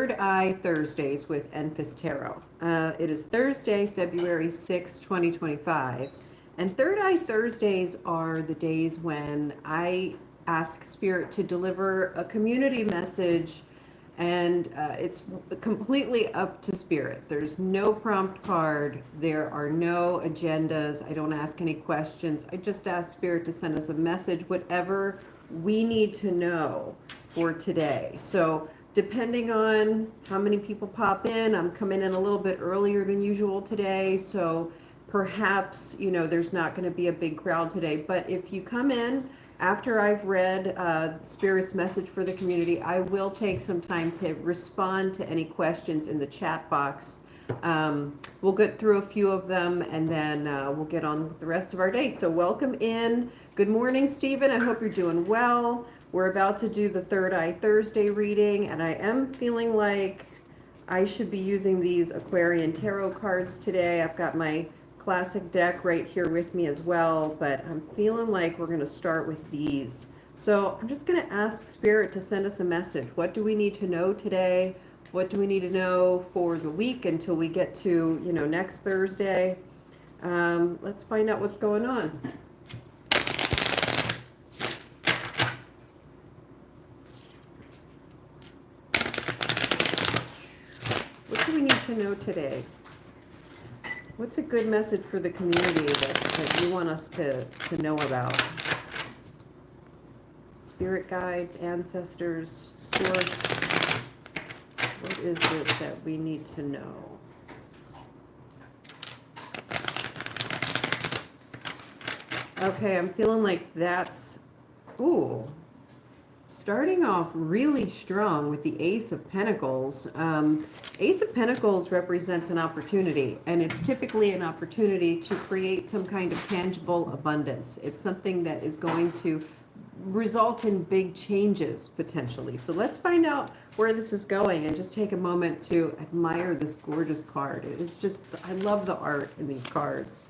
Third Eye Thursdays with Enfys Tarot. It is Thursday, February 6, 2025. And Third Eye Thursdays are the days when I ask Spirit to deliver a community message, and it's completely up to Spirit. There's no prompt card, there are no agendas. I don't ask any questions. I just ask Spirit to send us a message, whatever we need to know for today. So depending on how many people pop in, I'm coming in a little bit earlier than usual today, so perhaps, there's not going to be a big crowd today. But if you come in after I've read Spirit's message for the community, I will take some time to respond to any questions in the chat box. We'll get through a few of them, and then we'll get on with the rest of our day. So welcome in. Good morning, Stephen. I hope you're doing well. We're about to do the Third Eye Thursday reading, and I am feeling like I should be using these Aquarian Tarot cards today. I've got my classic deck right here with me as well, but I'm feeling like we're going to start with these. So I'm just going to ask Spirit to send us a message. What do we need to know today? What do we need to know for the week until we get to, next Thursday? Let's find out what's going on. What do we need to know today? What's a good message for the community that you want us to know about? Spirit guides, ancestors, source. What is it that we need to know? Okay, I'm feeling like that's, starting off really strong with the Ace of Pentacles. Ace of Pentacles represents an opportunity, and it's typically an opportunity to create some kind of tangible abundance. It's something that is going to result in big changes, potentially. So let's find out where this is going and just take a moment to admire this gorgeous card. It's just, I love the art in these cards.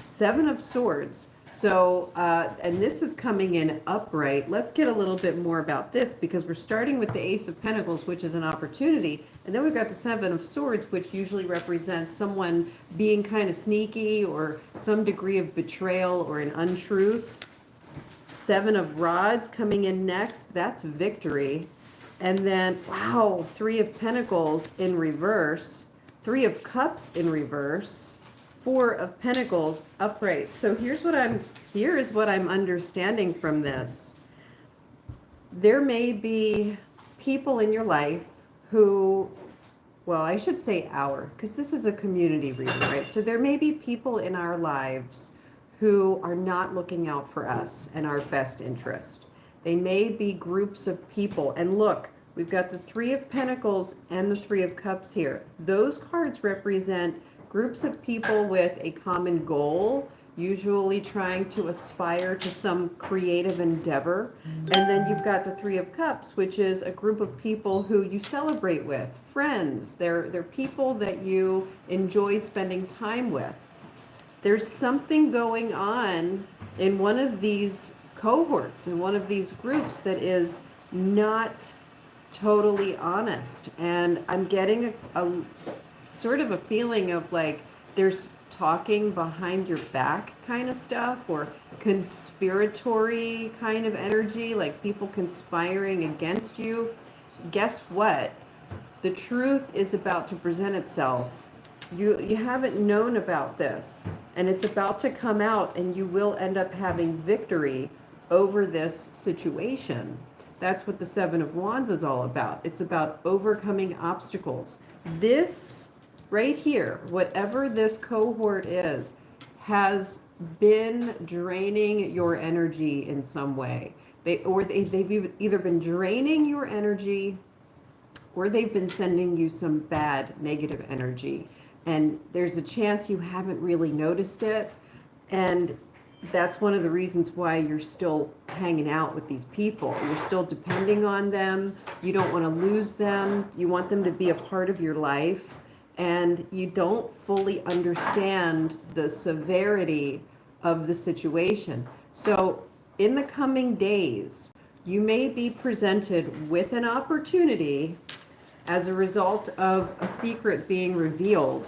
Seven of Swords. So, and this is coming in upright. Let's get a little bit more about this, because we're starting with the Ace of Pentacles, which is an opportunity. And then we've got the Seven of Swords, which usually represents someone being kind of sneaky or some degree of betrayal or an untruth. Seven of Rods coming in next. That's victory. And then, wow, Three of Pentacles in reverse. Three of Cups in reverse. Four of Pentacles upright. So here is what I'm understanding from this. There may be people in your life who, well, I should say because this is a community reading, right? So there may be people in our lives who are not looking out for us and our best interest. They may be groups of people. And look, we've got the Three of Pentacles and the Three of Cups here. Those cards represent groups of people with a common goal, usually trying to aspire to some creative endeavor. And then you've got the Three of Cups, which is a group of people who you celebrate with, friends. They're people that you enjoy spending time with. There's something going on in one of these cohorts, in one of these groups, that is not totally honest. And I'm getting a sort of a feeling of like there's talking behind your back kind of stuff, or conspiratory kind of energy, like people conspiring against you. Guess what? The truth is about to present itself. You haven't known about this, and it's about to come out, and you will end up having victory over this situation. That's what the Seven of Wands is all about. It's about overcoming obstacles. This right here, whatever this cohort is, has been draining your energy in some way. They've either been draining your energy, or they've been sending you some bad negative energy. And there's a chance you haven't really noticed it. And that's one of the reasons why you're still hanging out with these people. You're still depending on them. You don't want to lose them. You want them to be a part of your life. And you don't fully understand the severity of the situation. So in the coming days, you may be presented with an opportunity as a result of a secret being revealed.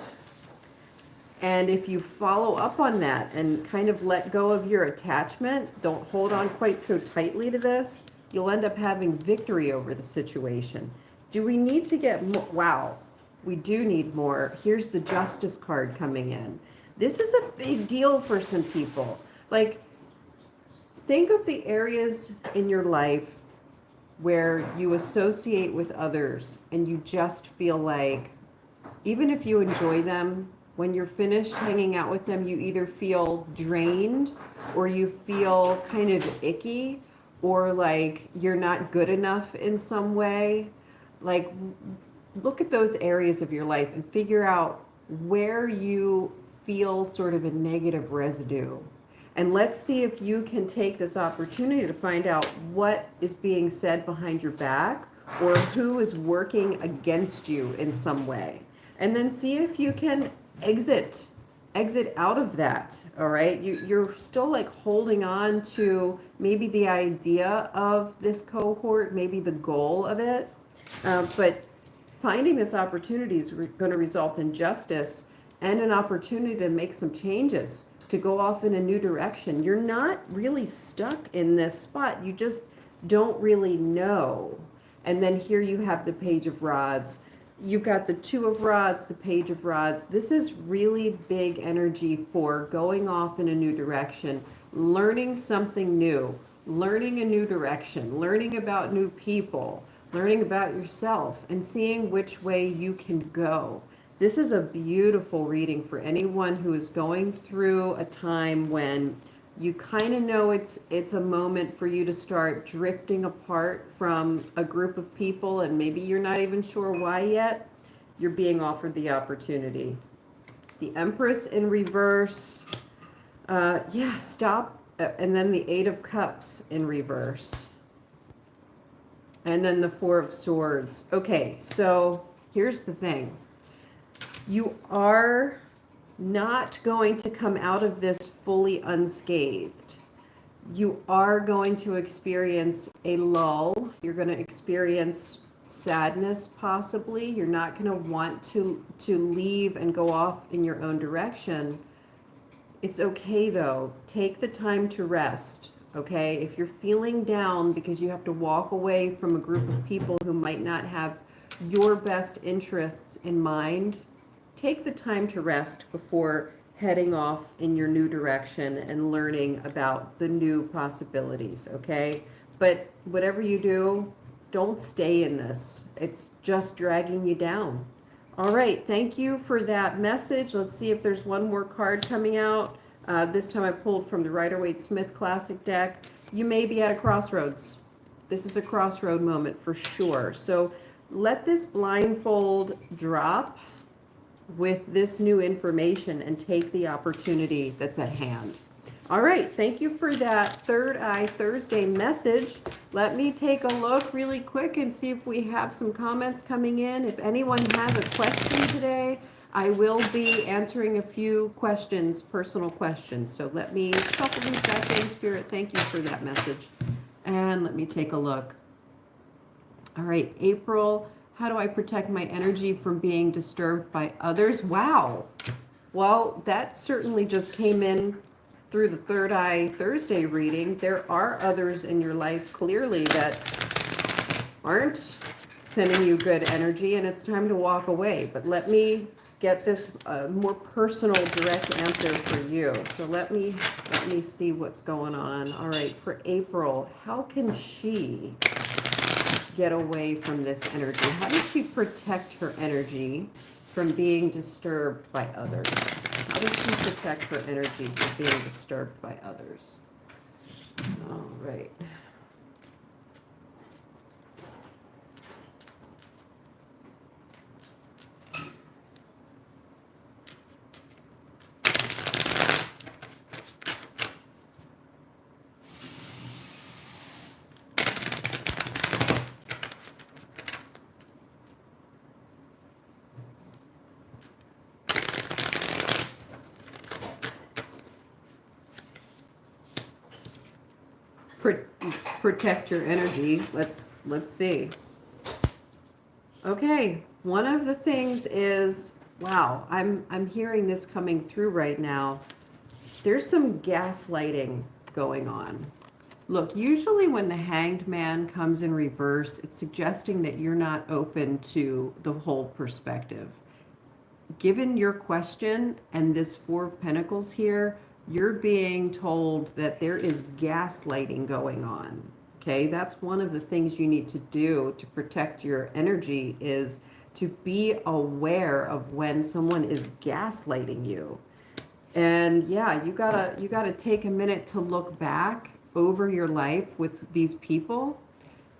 And if you follow up on that and kind of let go of your attachment, don't hold on quite so tightly to this, you'll end up having victory over the situation. Do we need to get more? Wow, we do need more. Here's the Justice card coming in. This is a big deal for some people. Like, think of the areas in your life where you associate with others and you just feel like, even if you enjoy them, when you're finished hanging out with them, you either feel drained or you feel kind of icky or like you're not good enough in some way. Like, look at those areas of your life and figure out where you feel sort of a negative residue. And let's see if you can take this opportunity to find out what is being said behind your back or who is working against you in some way. And then see if you can exit out of that. All right, you're still like holding on to maybe the idea of this cohort, maybe the goal of it, but finding this opportunity is going to result in justice and an opportunity to make some changes, to go off in a new direction. You're not really stuck in this spot, you just don't really know. And then here you have the Page of Rods. You've got the Two of Rods, the Page of Rods. This is really big energy for going off in a new direction, learning something new, learning a new direction, learning about new people, learning about yourself, and seeing which way you can go. This is a beautiful reading for anyone who is going through a time when you kind of know it's a moment for you to start drifting apart from a group of people, and maybe you're not even sure why yet. You're being offered the opportunity. The Empress in reverse. Yeah, stop. And then the Eight of Cups in reverse. And then the Four of Swords. Okay, so here's the thing. You are not going to come out of this fully unscathed. You are going to experience a lull. You're going to experience sadness, possibly. You're not going to want to leave and go off in your own direction. It's okay, though. Take the time to rest, okay? If you're feeling down because you have to walk away from a group of people who might not have your best interests in mind, take the time to rest before heading off in your new direction and learning about the new possibilities, okay? But whatever you do, don't stay in this. It's just dragging you down. All right, thank you for that message. Let's see if there's one more card coming out. This time I pulled from the Rider-Waite-Smith Classic deck. You may be at a crossroads. This is a crossroad moment for sure. So let this blindfold drop with this new information and take the opportunity that's at hand. All right, thank you for that Third Eye Thursday message. Let me take a look really quick and see if we have some comments coming in. If anyone has a question today, I will be answering a few questions, personal questions. So let me shuffle these back in, Spirit. Thank you for that message. And let me take a look. All right, April. How do I protect my energy from being disturbed by others? Wow. Well, that certainly just came in through the Third Eye Thursday reading. There are others in your life clearly that aren't sending you good energy, and it's time to walk away. But let me get this more personal, direct answer for you. So let me see what's going on. All right, for April, how can she get away from this energy? How does she protect her energy from being disturbed by others? How does she protect her energy from being disturbed by others? All right. Protect your energy. Let's see. Okay, one of the things is, wow, I'm hearing this coming through right now. There's some gaslighting going on. Look, usually when the Hanged Man comes in reverse, it's suggesting that you're not open to the whole perspective. Given your question and this Four of Pentacles here, you're being told that there is gaslighting going on. Okay, that's one of the things you need to do to protect your energy, is to be aware of when someone is gaslighting you. And yeah, you gotta take a minute to look back over your life with these people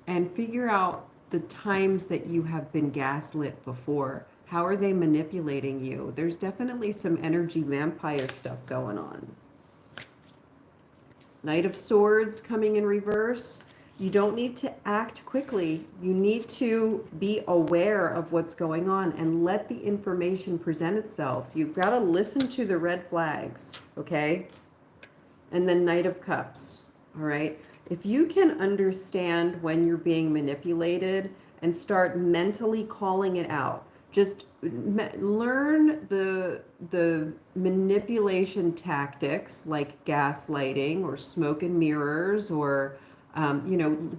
and figure out the times that you have been gaslit before. How are they manipulating you? There's definitely some energy vampire stuff going on. Knight of Swords coming in reverse. You don't need to act quickly. You need to be aware of what's going on and let the information present itself. You've got to listen to the red flags, okay? And then Knight of Cups, all right? If you can understand when you're being manipulated and start mentally calling it out, just learn the manipulation tactics like gaslighting or smoke and mirrors, or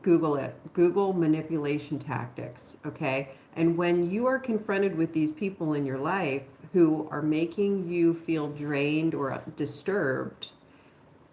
Google it. Google manipulation tactics, okay? And when you are confronted with these people in your life who are making you feel drained or disturbed,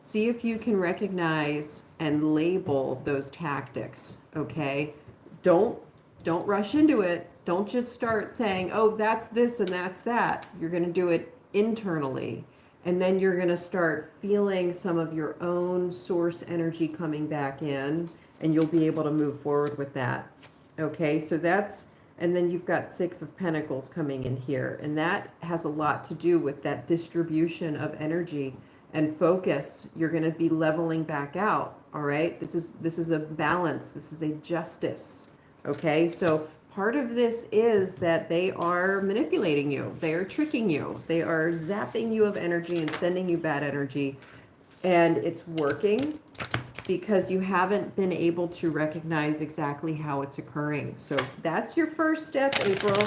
see if you can recognize and label those tactics, okay? Don't rush into it. Don't just start saying, "Oh, that's this and that's that." You're going to do it internally. And then you're going to start feeling some of your own source energy coming back in, and you'll be able to move forward with that. Okay? So that's, and then you've got Six of Pentacles coming in here, and that has a lot to do with that distribution of energy and focus. You're going to be leveling back out, all right? This is a balance. This is a justice, okay? So part of this is that they are manipulating you. They are tricking you. They are zapping you of energy and sending you bad energy, and it's working because you haven't been able to recognize exactly how it's occurring. So that's your first step, April.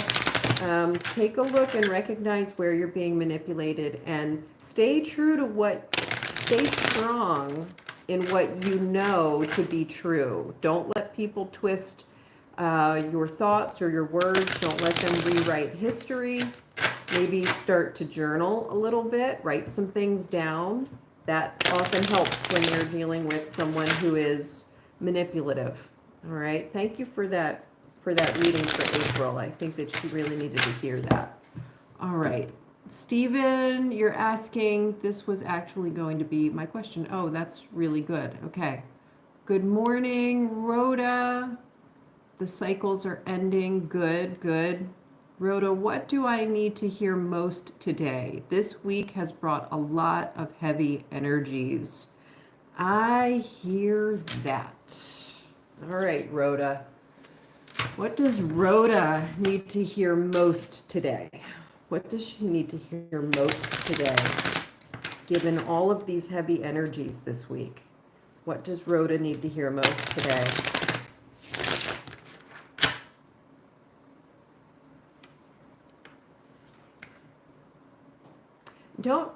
Take a look and recognize where you're being manipulated, and stay strong in what you know to be true. Don't let people twist your thoughts or your words. Don't let them rewrite history. Maybe start to journal a little bit, write some things down. That often helps when you're dealing with someone who is manipulative. All right. Thank you for that reading for April. I think that she really needed to hear that. All right. Stephen, you're asking, this was actually going to be my question. Oh, that's really good. Okay. Good morning, Rhoda. The cycles are ending. Good, good. Rhoda, what do I need to hear most today? This week has brought a lot of heavy energies. I hear that. All right, Rhoda. What does Rhoda need to hear most today? What does she need to hear most today, given all of these heavy energies this week? What does Rhoda need to hear most today?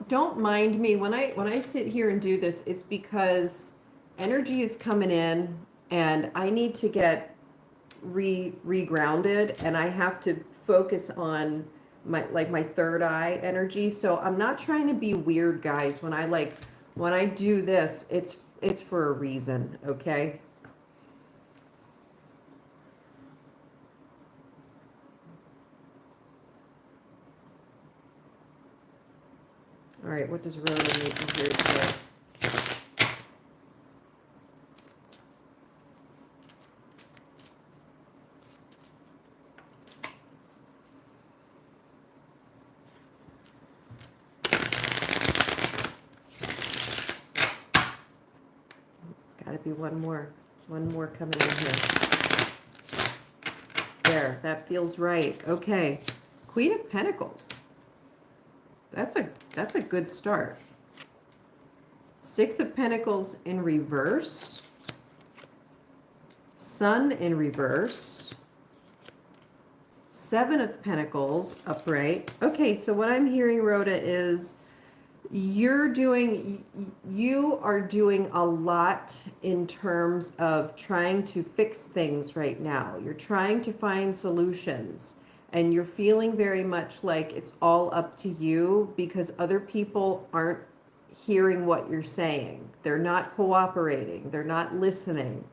Don't mind me when I sit here and do this. It's because energy is coming in, and I need to get regrounded, and I have to focus on my third eye energy. So I'm not trying to be weird, guys. When I do this, it's for a reason, okay? All right, what does Rhoda need to hear today? It's got to be one more coming in here. There, that feels right. Okay, Queen of Pentacles. That's a good start. Six of Pentacles in reverse. Sun in reverse. Seven of Pentacles upright. Okay, so what I'm hearing, Rhoda, is you are doing a lot in terms of trying to fix things right now. You're trying to find solutions, and you're feeling very much like it's all up to you because other people aren't hearing what you're saying. They're not cooperating. They're not listening.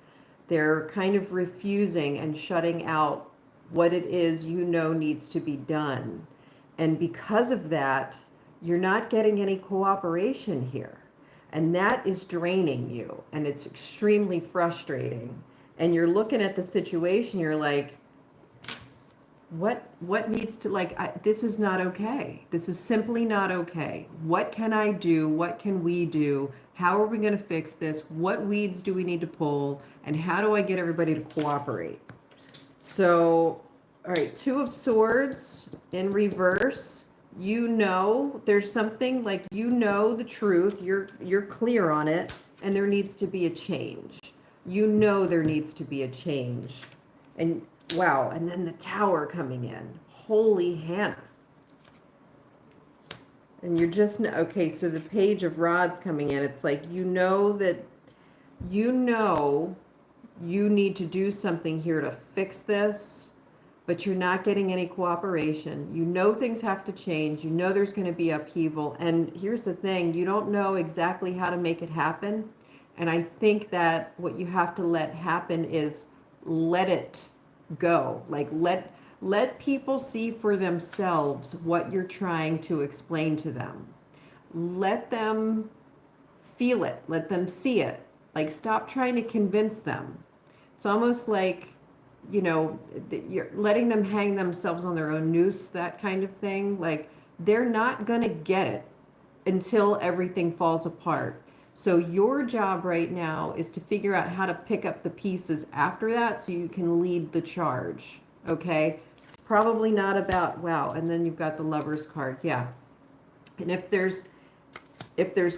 They're kind of refusing and shutting out what it is you know needs to be done. And because of that, you're not getting any cooperation here. And that is draining you. And it's extremely frustrating. And you're looking at the situation, you're like, what needs to, this is not okay. This is simply not okay. What can I do? What can we do? How are we going to fix this? What weeds do we need to pull? And how do I get everybody to cooperate? So, all right, Two of Swords in reverse. You know there's something, like, you know the truth. You're clear on it, and there needs to be a change. You know there needs to be a change. And wow, and then the Tower coming in. Holy Hannah. And you're just, okay, so the Page of Rods coming in. It's like, you know that, you know you need to do something here to fix this, but you're not getting any cooperation. You know things have to change. You know there's going to be upheaval. And here's the thing, you don't know exactly how to make it happen. And I think that what you have to let happen is let it go. Like, let people see for themselves what you're trying to explain to them. Let them feel it. Let them see it. Like, stop trying to convince them. It's almost like, you know, you're letting them hang themselves on their own noose, that kind of thing. Like, they're not going to get it until everything falls apart. So your job right now is to figure out how to pick up the pieces after that so you can lead the charge, okay? It's probably not about, wow, and then you've got the Lover's card, yeah. And if there's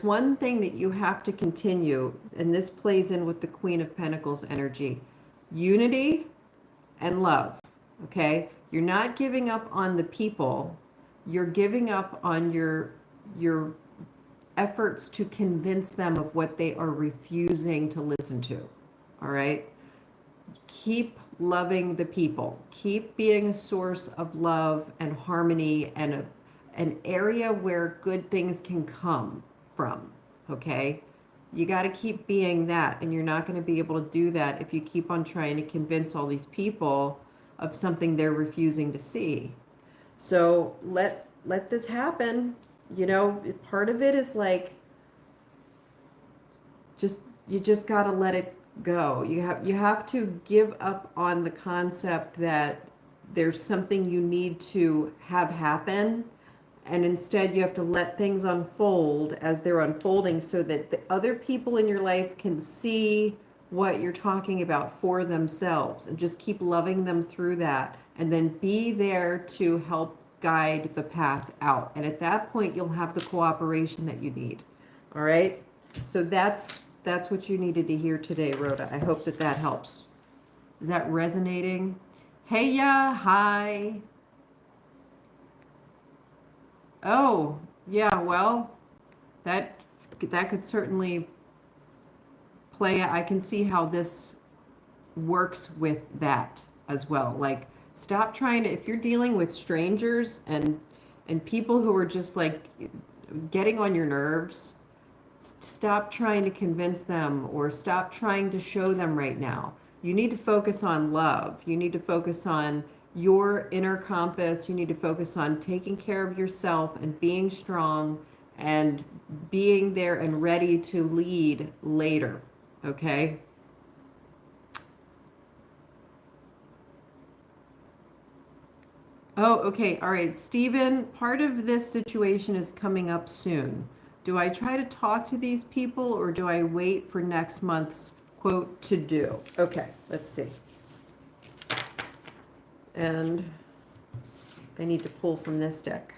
one thing that you have to continue, and this plays in with the Queen of Pentacles energy, unity and love, okay? You're not giving up on the people. You're giving up on your efforts to convince them of what they are refusing to listen to, all right? Keep loving the people. Keep being a source of love and harmony and an area where good things can come from, okay? You got to keep being that, and you're not going to be able to do that if you keep on trying to convince all these people of something they're refusing to see. So let this happen. You know, part of it is like, you just got to let it go. You have to give up on the concept that there's something you need to have happen, and instead you have to let things unfold as they're unfolding so that the other people in your life can see what you're talking about for themselves, and just keep loving them through that, and then be there to help guide the path out. And at that point, you'll have the cooperation that you need. All right? So that's what you needed to hear today, Rhoda. I hope that helps. Is that resonating? Hey, yeah, hi. Oh, yeah, well, that could certainly play. I can see how this works with that as well. Like, stop trying to, if you're dealing with strangers and people who are just like getting on your nerves, stop trying to convince them or stop trying to show them right now. You need to focus on love. You need to focus on your inner compass. You need to focus on taking care of yourself and being strong and being there and ready to lead later. Okay? Oh, okay. All right. Stephen, part of this situation is coming up soon. Do I try to talk to these people or do I wait for next month's quote to do? Okay, let's see. And I need to pull from this deck.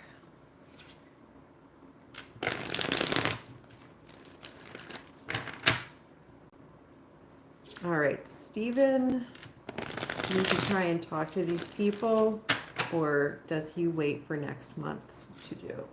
All right, Stephen, need to try and talk to these people. or does he wait for next month's to do?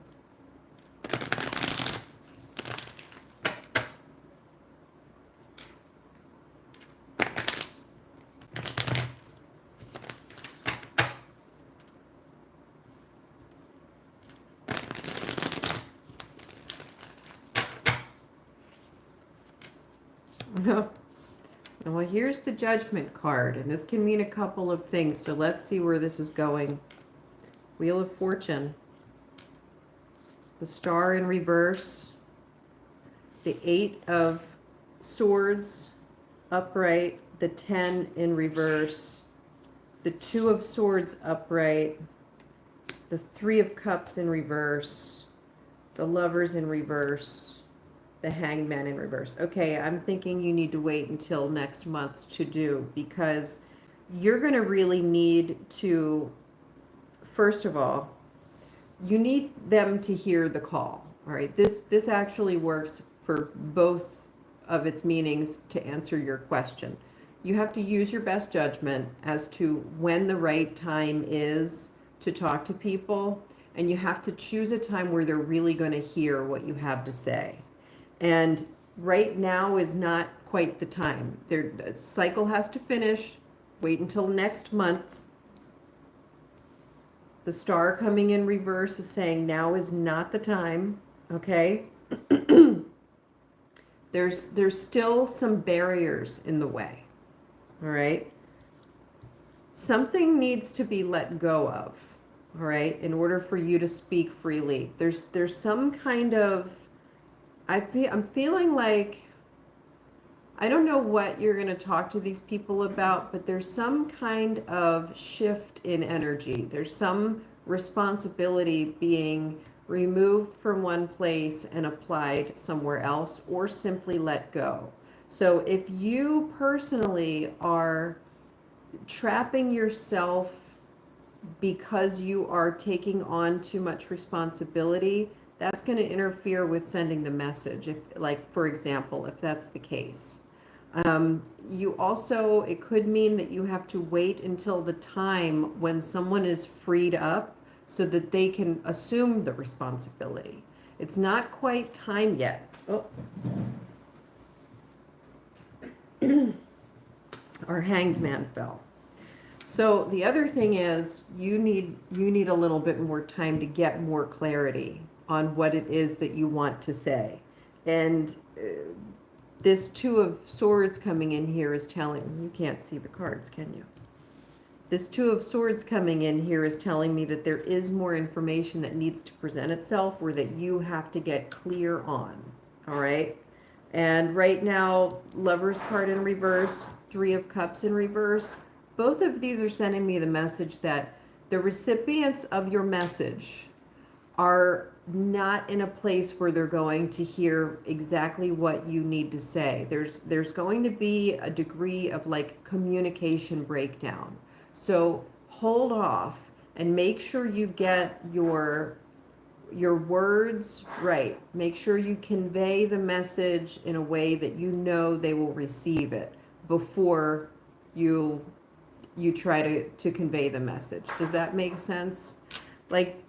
Well, here's the Judgment card, and this can mean a couple of things, so let's see where this is going. Wheel of Fortune. The Star in reverse. The 8 of Swords upright. The 10 in reverse. The 2 of Swords upright. The 3 of Cups in reverse. The Lovers in reverse. The Hanged Man in reverse. Okay, I'm thinking you need to wait until next month to do, because you're going to really need to, first of all, you need them to hear the call. All right, this actually works for both of its meanings to answer your question. You have to use your best judgment as to when the right time is to talk to people, and you have to choose a time where they're really going to hear what you have to say. And right now is not quite the time. The cycle has to finish. Wait until next month. The Star coming in reverse is saying now is not the time. Okay? There's still some barriers in the way. All right? Something needs to be let go of. All right? In order for you to speak freely. There's some kind of, I'm feeling like, I don't know what you're going to talk to these people about, but there's some kind of shift in energy. There's some responsibility being removed from one place and applied somewhere else, or simply let go. So if you personally are trapping yourself because you are taking on too much responsibility, that's going to interfere with sending the message. If, like, for example, if that's the case. You also, it could mean that you have to wait until the time when someone is freed up so that they can assume the responsibility. It's not quite time yet. Oh. Our Hanged Man fell. So the other thing is you need a little bit more time to get more clarity on what it is that you want to say. And this 2 of Swords coming in here is telling, you can't see the cards, can you? This 2 of Swords coming in here is telling me that there is more information that needs to present itself, or that you have to get clear on. All right? And right now, Lover's card in reverse, 3 of Cups in reverse. Both of these are sending me the message that the recipients of your message are not in a place where they're going to hear exactly what you need to say. There's going to be a degree of like communication breakdown. So hold off and make sure you get your words right. Make sure you convey the message in a way that you know they will receive it before you try to convey the message. Does that make sense? Like,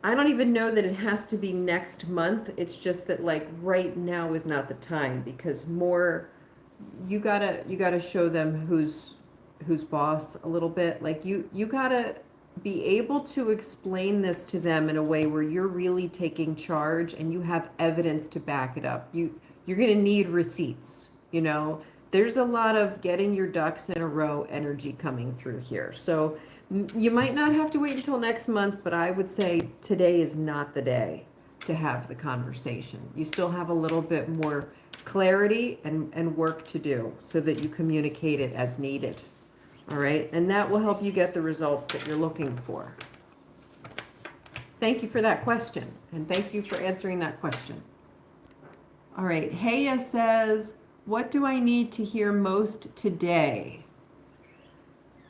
I don't even know that it has to be next month. It's just that, like, right now is not the time, because more, you gotta show them who's boss a little bit. Like, you gotta be able to explain this to them in a way where you're really taking charge and you have evidence to back it up. You're gonna need receipts, you know. There's a lot of getting your ducks in a row energy coming through here. So you might not have to wait until next month, but I would say today is not the day to have the conversation. You still have a little bit more clarity and work to do so that you communicate it as needed. All right, and that will help you get the results that you're looking for. Thank you for that question, and thank you for answering that question. All right, Heya says, what do I need to hear most today?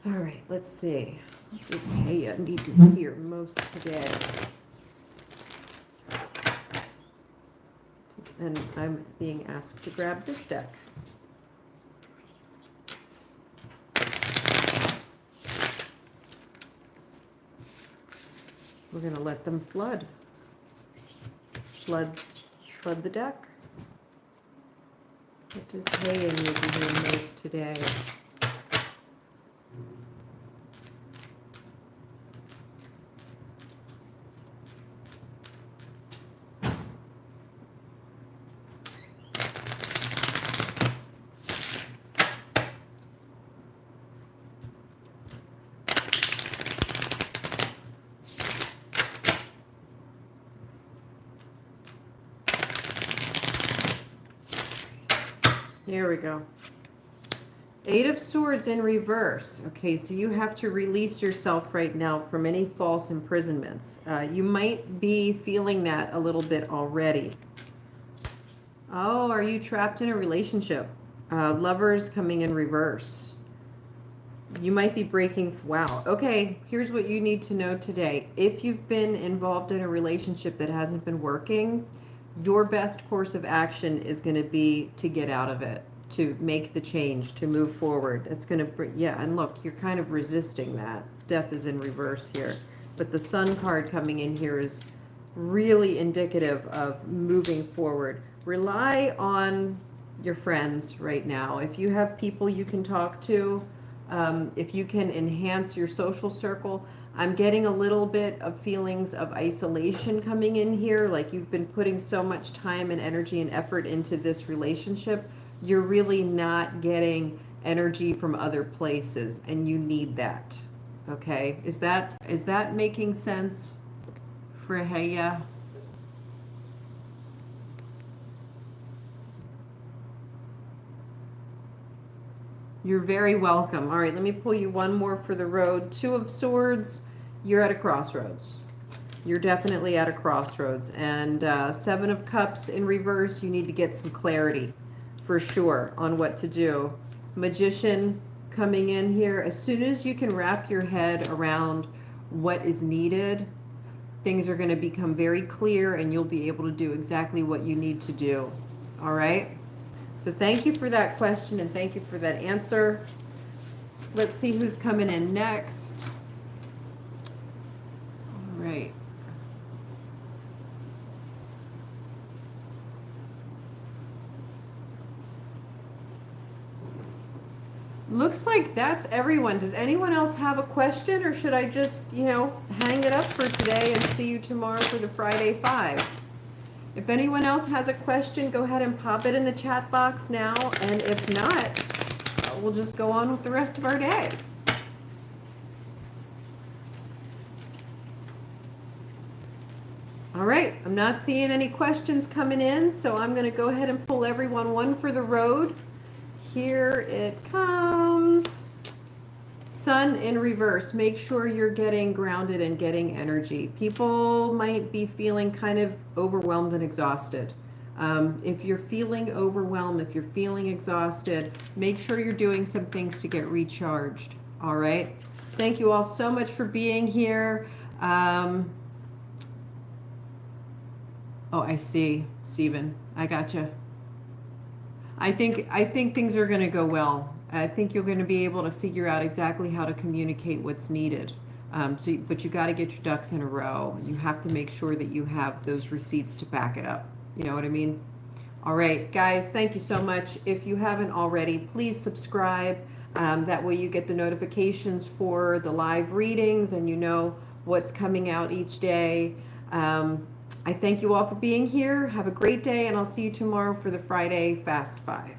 All right, let's see. What does Heya need to hear most today? And I'm being asked to grab this deck. We're going to let them flood. Flood the deck. What does Haya need to hear most today? Here we go. Eight of Swords in reverse. Okay, so you have to release yourself right now from any false imprisonments. You might be feeling that a little bit already. Oh, are you trapped in a relationship? Lovers coming in reverse. You might be breaking. Wow. Okay, here's what you need to know today. If you've been involved in a relationship that hasn't been working, your best course of action is going to be to get out of it, to make the change, to move forward. It's going to, yeah, and look, you're kind of resisting that. Death is in reverse here. But the Sun card coming in here is really indicative of moving forward. Rely on your friends right now. If you have people you can talk to, if you can enhance your social circle. I'm getting a little bit of feelings of isolation coming in here, like you've been putting so much time and energy and effort into this relationship. You're really not getting energy from other places, and you need that. Okay? Is that making sense for Haya? You're very welcome. All right, let me pull you one more for the road. Two of Swords, you're at a crossroads. You're definitely at a crossroads. And Seven of Cups in reverse, you need to get some clarity for sure on what to do. Magician coming in here. As soon as you can wrap your head around what is needed, things are going to become very clear and you'll be able to do exactly what you need to do. All right? So thank you for that question and thank you for that answer. Let's see who's coming in next. All right. Looks like that's everyone. Does anyone else have a question, or should I just, hang it up for today and see you tomorrow for the Friday 5? If anyone else has a question, go ahead and pop it in the chat box now. And if not, we'll just go on with the rest of our day. All right, I'm not seeing any questions coming in, so I'm going to go ahead and pull everyone one for the road. Here it comes. Sun in reverse. Make sure you're getting grounded and getting energy. People might be feeling kind of overwhelmed and exhausted. If you're feeling overwhelmed, if you're feeling exhausted, make sure you're doing some things to get recharged. All right. Thank you all so much for being here. Oh, I see, Stephen. I gotcha. I think things are going to go well. I think you're going to be able to figure out exactly how to communicate what's needed. But you got to get your ducks in a row. You have to make sure that you have those receipts to back it up. You know what I mean? All right, guys, thank you so much. If you haven't already, please subscribe. That way you get the notifications for the live readings and you know what's coming out each day. I thank you all for being here. Have a great day, and I'll see you tomorrow for the Friday Fast 5.